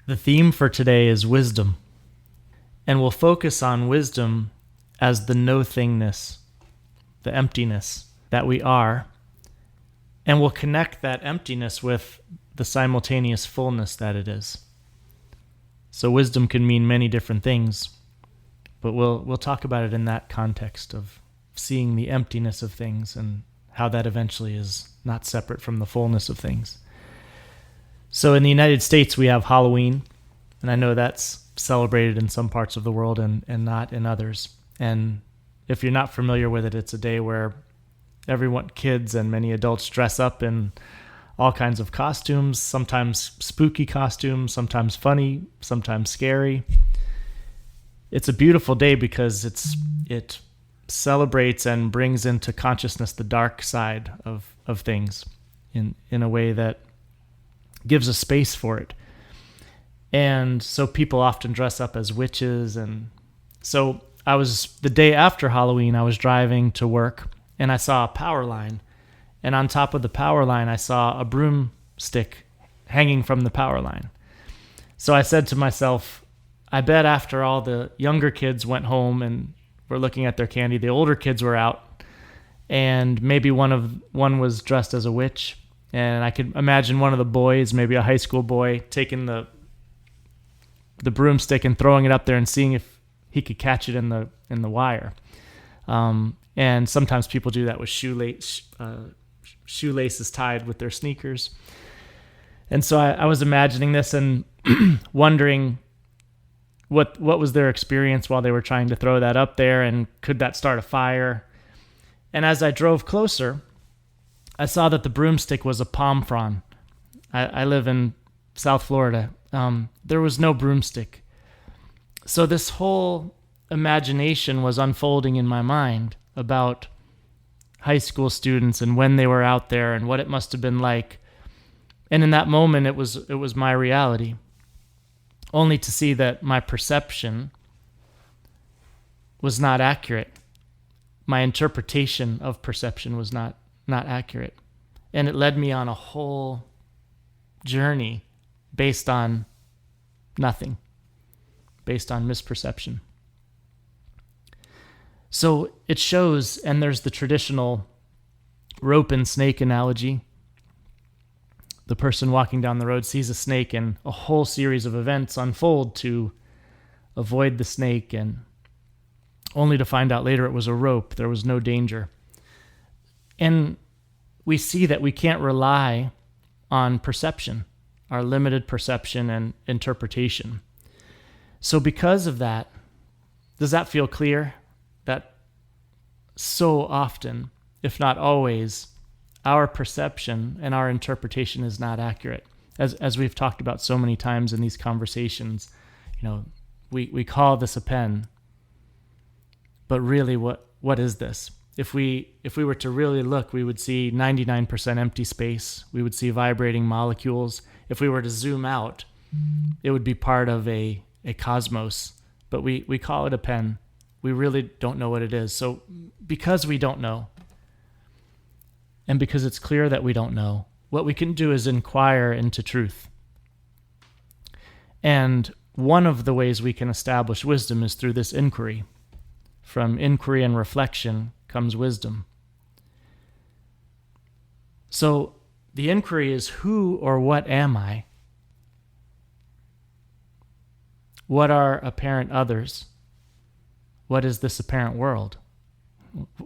The theme for today is wisdom, and we'll focus on wisdom as the no-thingness, the emptiness that we are, and we'll connect that emptiness with the simultaneous fullness that it is. So wisdom can mean many different things, but we'll talk about it in that context of seeing the emptiness of things and how that eventually is not separate from the fullness of things. So in the United States, we have Halloween, and I know that's celebrated in some parts of the world and not in others. And if you're not familiar with it, it's a day where everyone, kids and many adults, dress up in all kinds of costumes, sometimes spooky costumes, sometimes funny, sometimes scary. It's a beautiful day because it celebrates and brings into consciousness the dark side of things in a way that gives a space for it. And so people often dress up as witches. And so the day after Halloween, I was driving to work and I saw a power line. And on top of the power line, I saw a broomstick hanging from the power line. So I said to myself, I bet after all the younger kids went home and were looking at their candy, the older kids were out, and maybe one was dressed as a witch. And I could imagine one of the boys, maybe a high school boy, taking the broomstick and throwing it up there and seeing if he could catch it in the wire. And sometimes people do that with shoelaces tied with their sneakers. And so I was imagining this and wondering what was their experience while they were trying to throw that up there, and could that start a fire? And as I drove closer, I saw that the broomstick was a palm frond. I live in South Florida. There was no broomstick. So this whole imagination was unfolding in my mind about high school students and when they were out there and what it must have been like. And in that moment, it was my reality, only to see that my perception was not accurate. My interpretation of perception was not accurate. And it led me on a whole journey based on nothing, based on misperception. So it shows, and there's the traditional rope and snake analogy. The person walking down the road sees a snake and a whole series of events unfold to avoid the snake, and only to find out later it was a rope. There was no danger. And we see that we can't rely on perception, our limited perception and interpretation. So because of that, does that feel clear? That so often, if not always, our perception and our interpretation is not accurate. As we've talked about so many times in these conversations, we call this a pen, but really what is this? If we were to really look, we would see 99% empty space. We would see vibrating molecules. If we were to zoom out, it would be part of a cosmos, but we call it a pen. We really don't know what it is. So because we don't know, and because it's clear that we don't know, what we can do is inquire into truth. And one of the ways we can establish wisdom is through this inquiry. From inquiry and reflection comes wisdom. So the inquiry is, who or what am I? What are apparent others? What is this apparent world?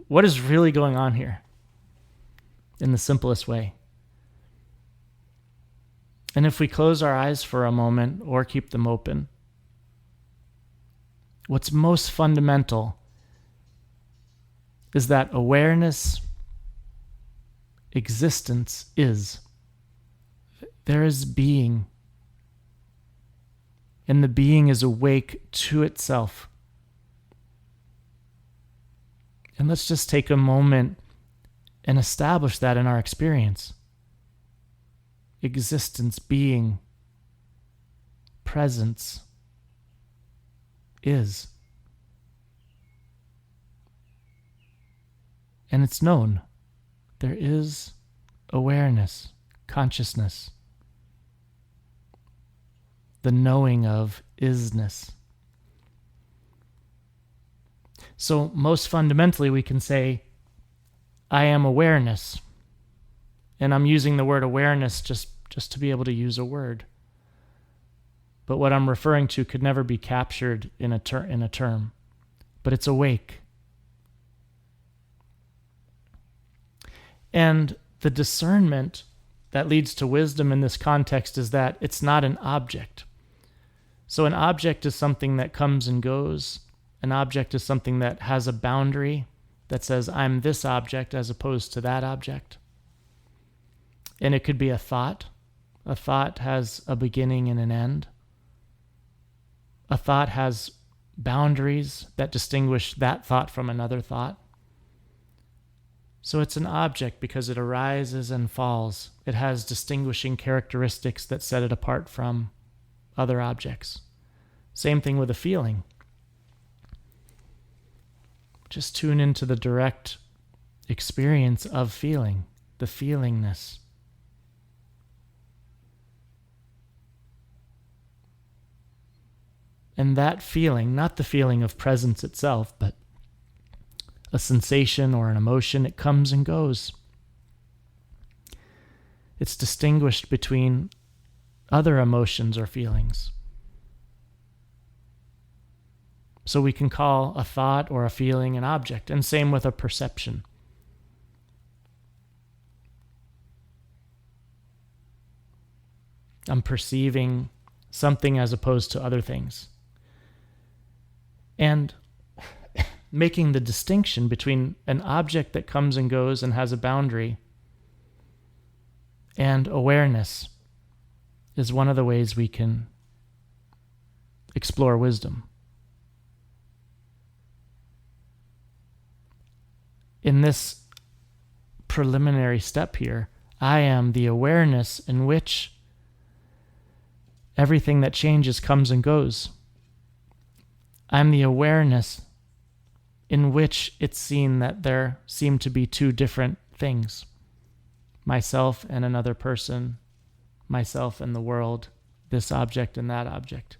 What is really going on here? In the simplest way. And if we close our eyes for a moment or keep them open, what's most fundamental is that awareness, existence is. There is being. And the being is awake to itself. And let's just take a moment and establish that in our experience. Existence, being, presence is. And it's known. There is awareness, consciousness. the knowing of isness. So most fundamentally, we can say, I am awareness. And I'm using the word awareness just to be able to use a word. But what I'm referring to could never be captured in a term. But it's awake. And the discernment that leads to wisdom in this context is that it's not an object. So an object is something that comes and goes. An object is something that has a boundary that says, I'm this object as opposed to that object. And it could be a thought. A thought has a beginning and an end. A thought has boundaries that distinguish that thought from another thought. So it's an object because it arises and falls. It has distinguishing characteristics that set it apart from other objects. Same thing with a feeling. Just tune into the direct experience of feeling, the feelingness. And that feeling, not the feeling of presence itself, but a sensation or an emotion, it comes and goes. It's distinguished between other emotions or feelings. So we can call a thought or a feeling an object, and same with a perception. I'm perceiving something as opposed to other things. And making the distinction between an object that comes and goes and has a boundary and awareness is one of the ways we can explore wisdom. In this preliminary step here, I am the awareness in which everything that changes comes and goes. I'm the awareness in which it's seen that there seem to be two different things. Myself and another person, myself and the world, this object and that object.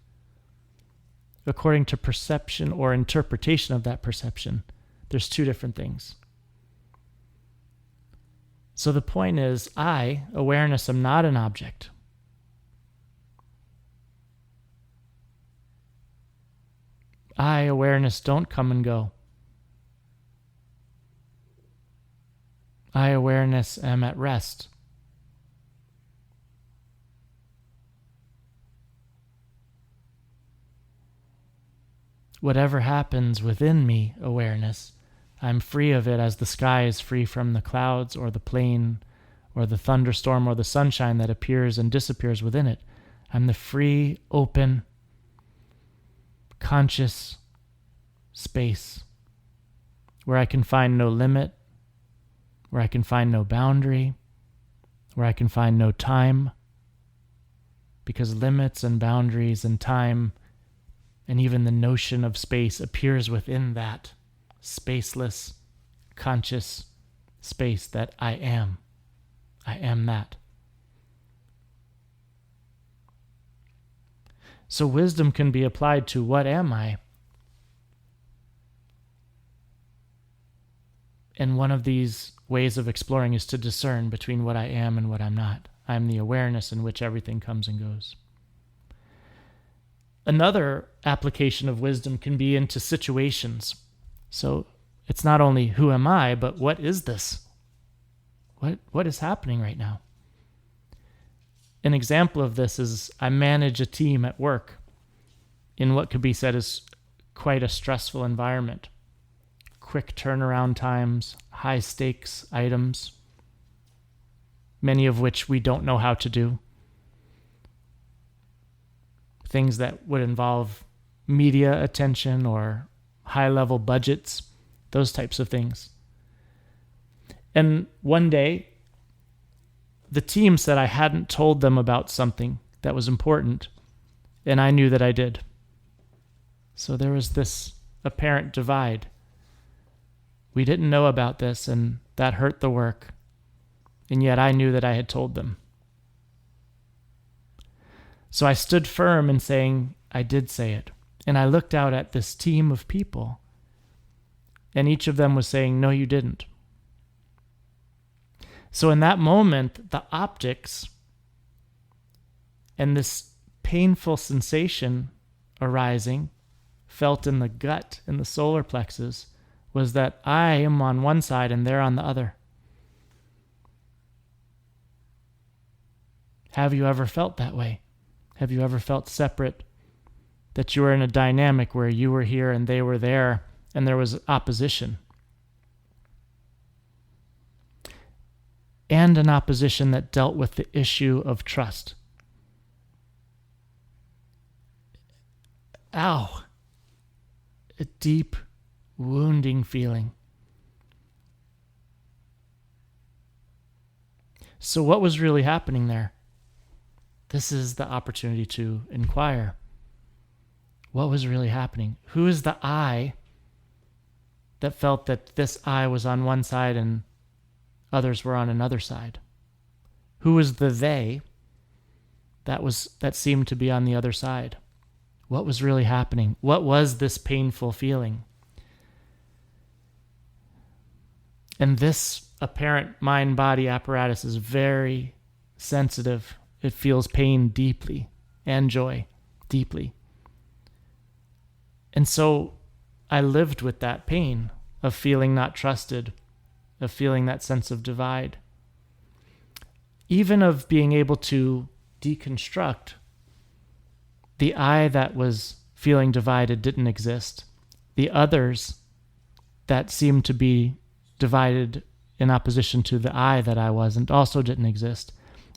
According to perception or interpretation of that perception, there's two different things. So the point is, I, awareness, am not an object. I, awareness, don't come and go. I, awareness, am at rest. Whatever happens within me, awareness, I'm free of it as the sky is free from the clouds or the plane or the thunderstorm or the sunshine that appears and disappears within it. I'm the free, open, conscious space where I can find no limit, where I can find no boundary, where I can find no time, because limits and boundaries and time and even the notion of space appears within that spaceless, conscious space that I am. I am that. So wisdom can be applied to what am I? And one of these ways of exploring is to discern between what I am and what I'm not. I'm the awareness in which everything comes and goes. Another application of wisdom can be into situations. So it's not only who am I, but what is this? What is happening right now? An example of this is I manage a team at work in what could be said as quite a stressful environment. Quick turnaround times, high stakes items, many of which we don't know how to do. Things that would involve media attention or high-level budgets, those types of things. And one day, the team said I hadn't told them about something that was important, and I knew that I did. So there was this apparent divide. We didn't know about this, and that hurt the work, and yet I knew that I had told them. So I stood firm in saying, I did say it. And I looked out at this team of people, and each of them was saying, no, you didn't. So in that moment, the optics and this painful sensation arising, felt in the gut, in the solar plexus, was that I am on one side and they're on the other. Have you ever felt that way? Have you ever felt separate? That you were in a dynamic where you were here and they were there and there was opposition? And an opposition that dealt with the issue of trust. Ow! A deep, wounding feeling. So what was really happening there? This is the opportunity to inquire. What was really happening? Who is the I that felt that this I was on one side and others were on another side? Who was the they that seemed to be on the other side? What was really happening? What was this painful feeling? And this apparent mind-body apparatus is very sensitive. It feels pain deeply and joy deeply. And so I lived with that pain of feeling not trusted, of feeling that sense of divide, even of being able to deconstruct the I that was feeling divided didn't exist. The others that seemed to be divided in opposition to the I that I wasn't also didn't exist.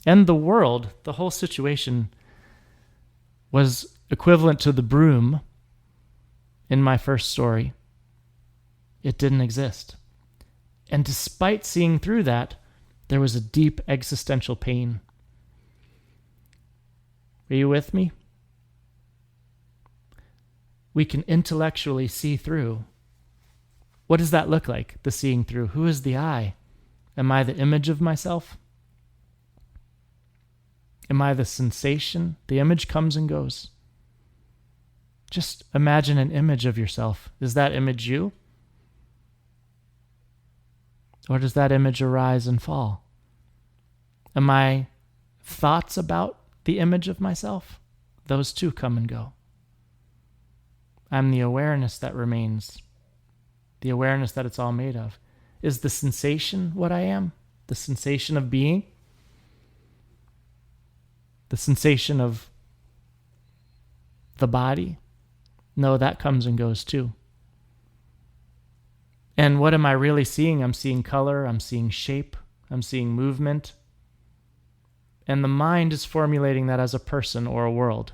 And the world, the whole situation, was equivalent to the broom in my first story. It didn't exist. And despite seeing through that, there was a deep existential pain. Are you with me? We can intellectually see through. What does that look like, the seeing through? Who is the I? Am I the image of myself? Am I the sensation? The image comes and goes. Just imagine an image of yourself. Is that image you? Or does that image arise and fall? Am I thoughts about the image of myself? Those too come and go. I'm the awareness that remains, the awareness that it's all made of. Is the sensation what I am? The sensation of being? The sensation of the body? No, that comes and goes too. And what am I really seeing? I'm seeing color, I'm seeing shape, I'm seeing movement. And the mind is formulating that as a person or a world.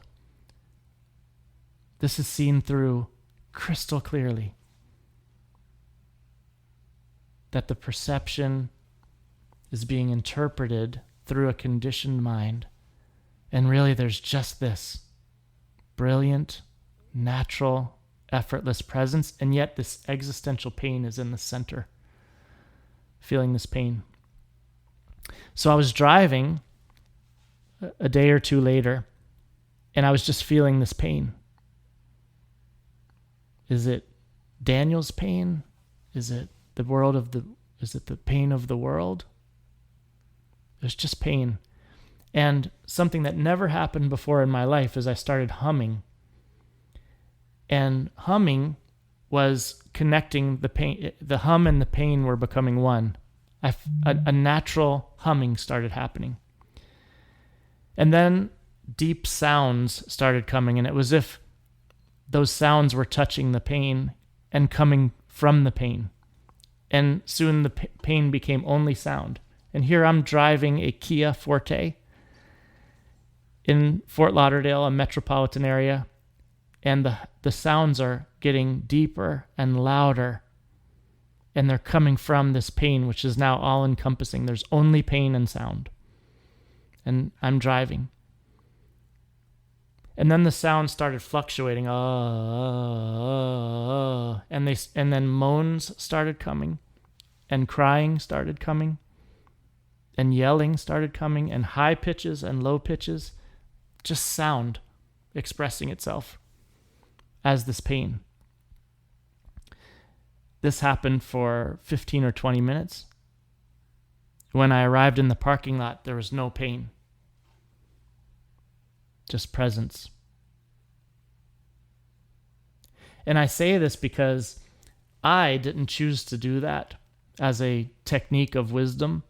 This is seen through crystal clearly. That the perception is being interpreted through a conditioned mind. And really there's just this brilliant, natural, effortless presence, and yet this existential pain is in the center, feeling this pain. So I was driving a day or two later, and I was just feeling this pain. Is it Daniel's pain? Is it the pain of the world? There's just pain. And something that never happened before in my life is I started humming. And humming was connecting the pain. The hum and the pain were becoming one. A natural humming started happening. And then deep sounds started coming, and it was as if those sounds were touching the pain and coming from the pain. And soon the pain became only sound. And here I'm driving a Kia Forte in Fort Lauderdale, a metropolitan area, and the sounds are getting deeper and louder, and they're coming from this pain, which is now all-encompassing. There's only pain and sound. And I'm driving. And then the sound started fluctuating, and then moans started coming, and crying started coming, and yelling started coming, and high pitches and low pitches. just sound expressing itself as this pain. This happened for 15 or 20 minutes. When I arrived in the parking lot, there was no pain, just presence. And I say this because I didn't choose to do that as a technique of wisdom.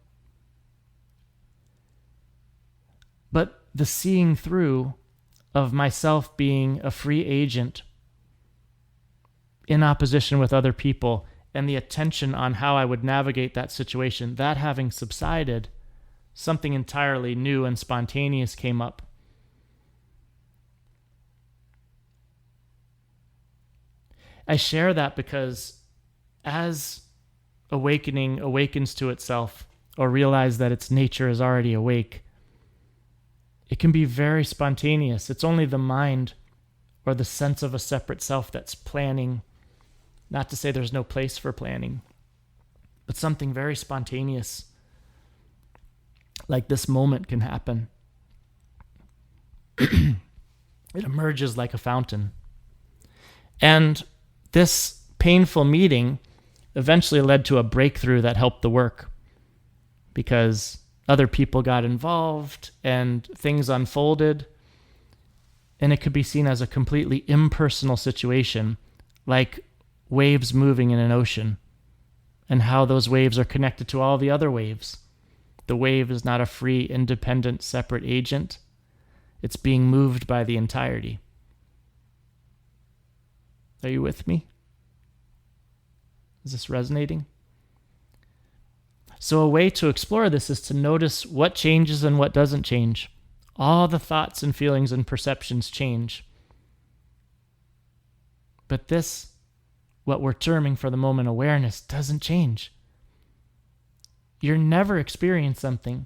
But the seeing through of myself being a free agent in opposition with other people and the attention on how I would navigate that situation, that having subsided, something entirely new and spontaneous came up. I share that because as awakening awakens to itself or realize that its nature is already awake, it can be very spontaneous. It's only the mind or the sense of a separate self that's planning. Not to say there's no place for planning, but something very spontaneous like this moment can happen. It emerges like a fountain. And this painful meeting eventually led to a breakthrough that helped the work because other people got involved and things unfolded, and it could be seen as a completely impersonal situation, like waves moving in an ocean and how those waves are connected to all the other waves. The wave is not a free, independent, separate agent. It's being moved by the entirety. Are you with me? Is this resonating? So a way to explore this is to notice what changes and what doesn't change. All the thoughts and feelings and perceptions change. But this, what we're terming for the moment awareness, doesn't change. You never experience something.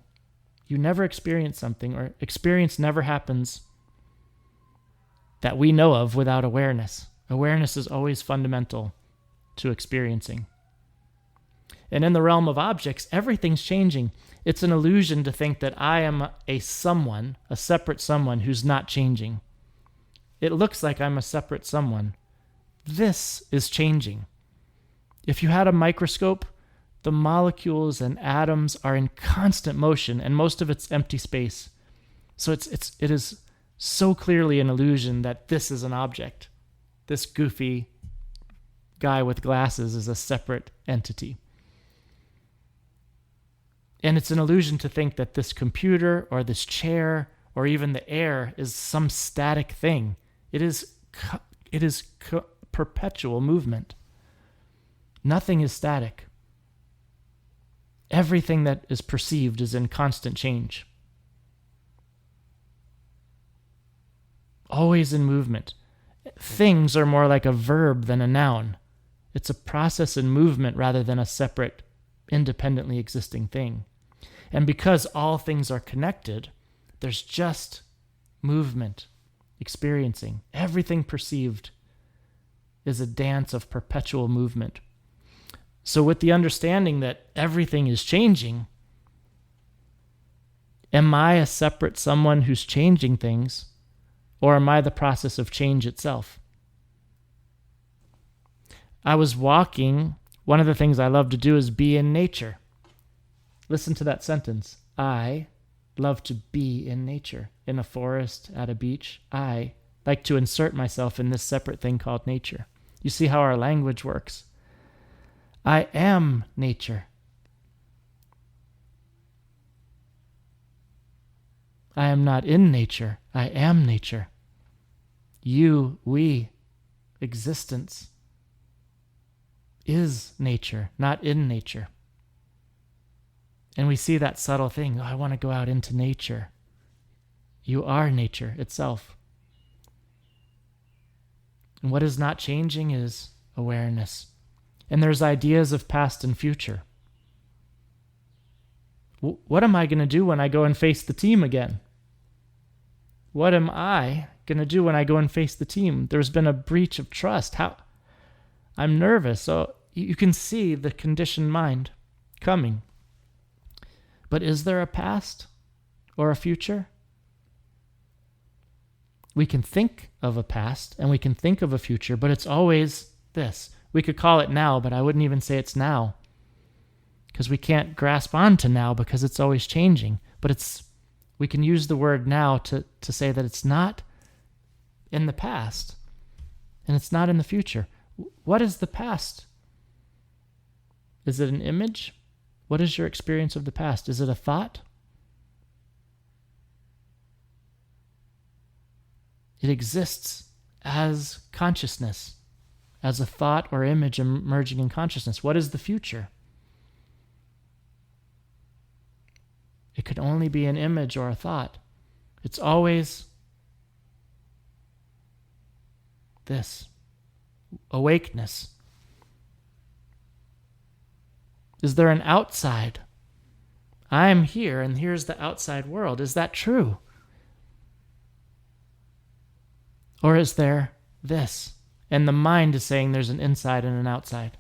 Or experience never happens that we know of without awareness. Awareness is always fundamental to experiencing. And in the realm of objects, everything's changing. It's an illusion to think that I am a separate someone who's not changing. It looks like I'm a separate someone. This is changing. If you had a microscope, the molecules and atoms are in constant motion, and most of it's empty space. So it is so clearly an illusion that this is an object. This goofy guy with glasses is a separate entity. And it's an illusion to think that this computer or this chair or even the air is some static thing. It is perpetual movement. Nothing is static. Everything that is perceived is in constant change. Always in movement. Things are more like a verb than a noun. It's a process in movement rather than a separate, independently existing thing. And because all things are connected, there's just movement, experiencing. Everything perceived is a dance of perpetual movement. So with the understanding that everything is changing, am I a separate someone who's changing things, or am I the process of change itself? I was walking. One of the things I love to do is be in nature. Listen to that sentence. I love to be in nature, in a forest, at a beach. I like to insert myself in this separate thing called nature. You see how our language works. I am nature. I am not in nature. I am nature. You, we, existence is nature, not in nature. And we see that subtle thing. Oh, I want to go out into nature. You are nature itself. And what is not changing is awareness. And there's ideas of past and future. What am I going to do when I go and face the team again? What am I going to do when I go and face the team? There's been a breach of trust. I'm nervous. So you can see the conditioned mind coming. But is there a past or a future? We can think of a past and we can think of a future, but it's always this. We could call it now, but I wouldn't even say it's now, because we can't grasp onto now because it's always changing. But we can use the word now to say that it's not in the past and it's not in the future. What is the past? Is it an image? What is your experience of the past? Is it a thought? It exists as consciousness, as a thought or image emerging in consciousness. What is the future? It could only be an image or a thought. It's always this awakeness. Is there an outside? I'm here and here's the outside world. Is that true? Or is there this? And the mind is saying there's an inside and an outside.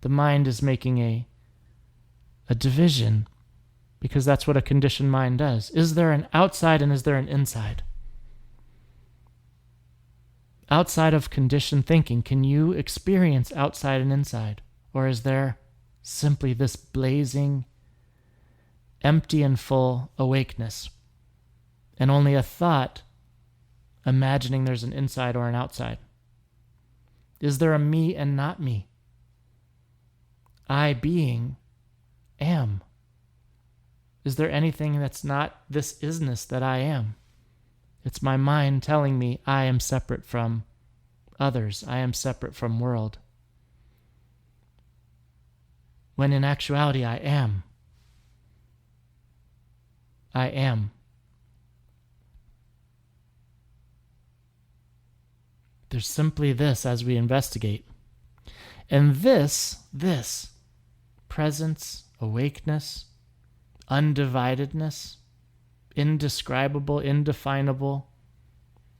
The mind is making a division, because that's what a conditioned mind does. Is there an outside and is there an inside? Outside of conditioned thinking, can you experience outside and inside? Or is there simply this blazing, empty and full awakeness, and only a thought imagining there's an inside or an outside? Is there a me and not me? I being am. Is there anything that's not this isness that I am? It's my mind telling me I am separate from others. I am separate from world. When in actuality I am. I am. There's simply this as we investigate. And this presence, awakeness, undividedness, indescribable, indefinable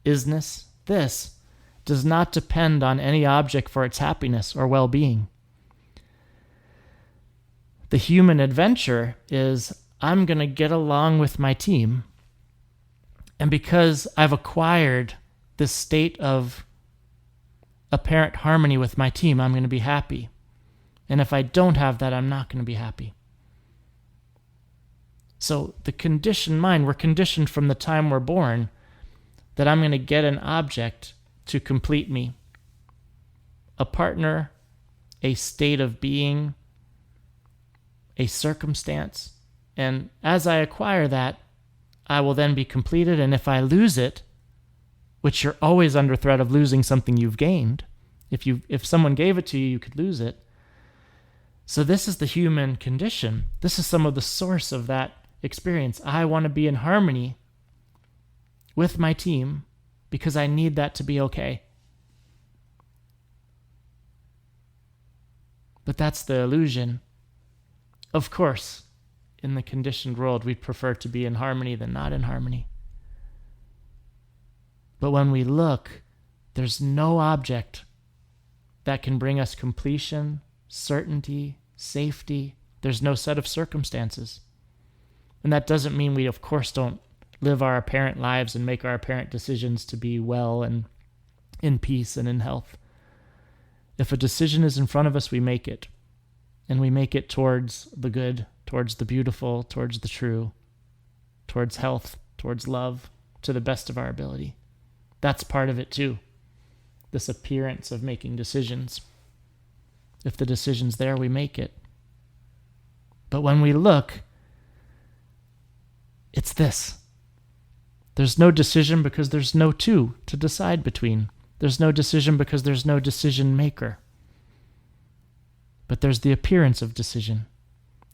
isness, this does not depend on any object for its happiness or well-being. The human adventure is, I'm going to get along with my team, and because I've acquired this state of apparent harmony with my team, I'm going to be happy. And if I don't have that, I'm not going to be happy. So the conditioned mind, we're conditioned from the time we're born that I'm going to get an object to complete me. A partner, a state of being, a circumstance. And as I acquire that, I will then be completed. And if I lose it, which you're always under threat of losing something you've gained. If someone gave it to you, you could lose it. So this is the human condition. This is some of the source of that experience. I want to be in harmony with my team because I need that to be okay. But that's the illusion. Of course, in the conditioned world, we'd prefer to be in harmony than not in harmony. But when we look, there's no object that can bring us completion, certainty, safety. There's no set of circumstances. And that doesn't mean we, of course, don't live our apparent lives and make our apparent decisions to be well and in peace and in health. If a decision is in front of us, we make it. And we make it towards the good, towards the beautiful, towards the true, towards health, towards love, to the best of our ability. That's part of it too. This appearance of making decisions. If the decision's there, we make it. But when we look, it's this. There's no decision because there's no two to decide between. There's no decision because there's no decision maker. But there's the appearance of decision.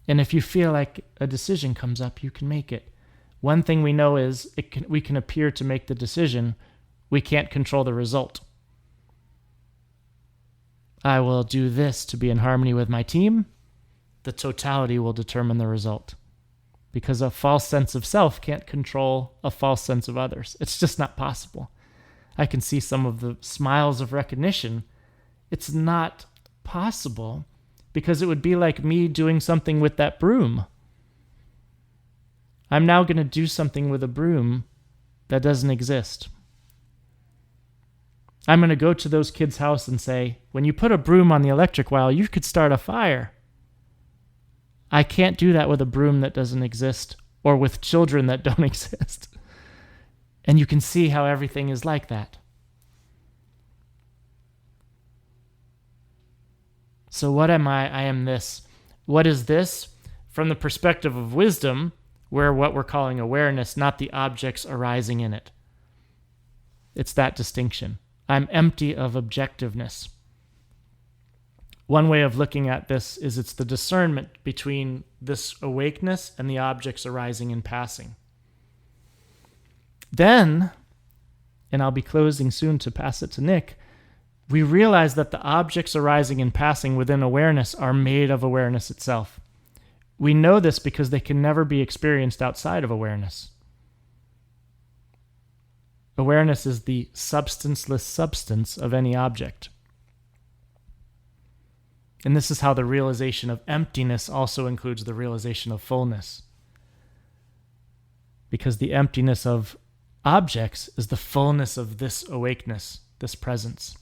And if you feel like a decision comes up, you can make it. One thing we know is we can appear to make the decision. We can't control the result. I will do this to be in harmony with my team. The totality will determine the result. Because a false sense of self can't control a false sense of others. It's just not possible. I can see some of the smiles of recognition. It's not possible because it would be like me doing something with that broom. I'm now going to do something with a broom that doesn't exist. I'm going to go to those kids' house and say, when you put a broom on the electric wire, you could start a fire. I can't do that with a broom that doesn't exist or with children that don't exist. And you can see how everything is like that. So what am I? I am this. What is this? From the perspective of wisdom, we're what we're calling awareness, not the objects arising in it. It's that distinction. I'm empty of objectiveness. One way of looking at this is it's the discernment between this awakeness and the objects arising and passing. Then, and I'll be closing soon to pass it to Nick, we realize that the objects arising and passing within awareness are made of awareness itself. We know this because they can never be experienced outside of awareness. Awareness is the substanceless substance of any object. And this is how the realization of emptiness also includes the realization of fullness. Because the emptiness of objects is the fullness of this awakeness, this presence.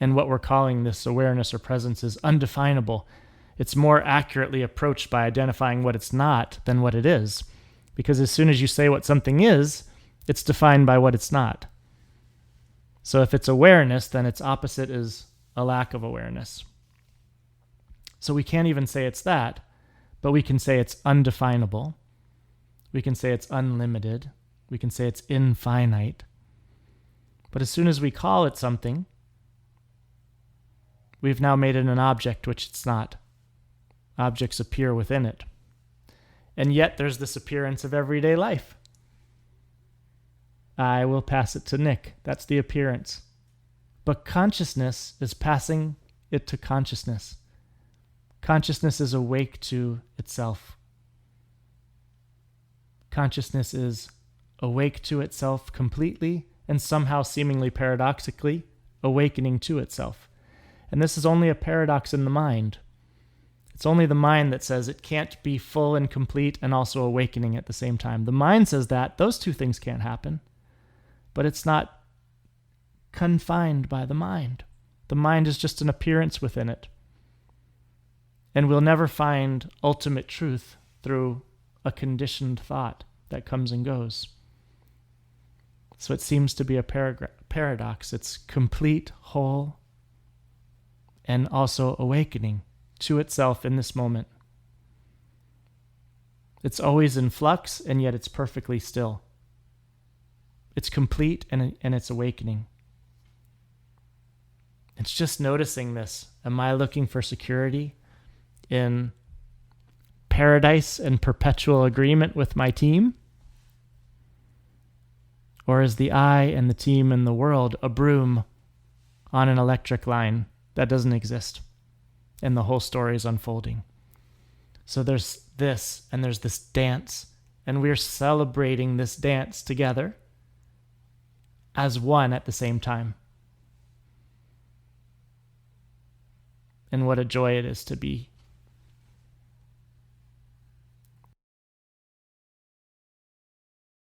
And what we're calling this awareness or presence is undefinable. It's more accurately approached by identifying what it's not than what it is. Because as soon as you say what something is, it's defined by what it's not. So if it's awareness, then its opposite is a lack of awareness. So we can't even say it's that, but we can say it's undefinable. We can say it's unlimited. We can say it's infinite. But as soon as we call it something, we've now made it an object, which it's not. Objects appear within it. And yet there's this appearance of everyday life. I will pass it to Nick. That's the appearance. But consciousness is passing it to consciousness. Consciousness is awake to itself. Consciousness is awake to itself completely and somehow seemingly paradoxically awakening to itself. And this is only a paradox in the mind. It's only the mind that says it can't be full and complete and also awakening at the same time. The mind says that those two things can't happen, but it's not confined by the mind. The mind is just an appearance within it. And we'll never find ultimate truth through a conditioned thought that comes and goes. So it seems to be a paradox. It's complete, whole, and also awakening to itself in this moment. It's always in flux, and yet it's perfectly still. It's complete, and it's awakening. It's just noticing this. Am I looking for security in paradise and perpetual agreement with my team? Or is the I and the team and the world a broom on an electric line that doesn't exist? And the whole story is unfolding. So there's this, and there's this dance, and we're celebrating this dance together as one at the same time. And what a joy it is to be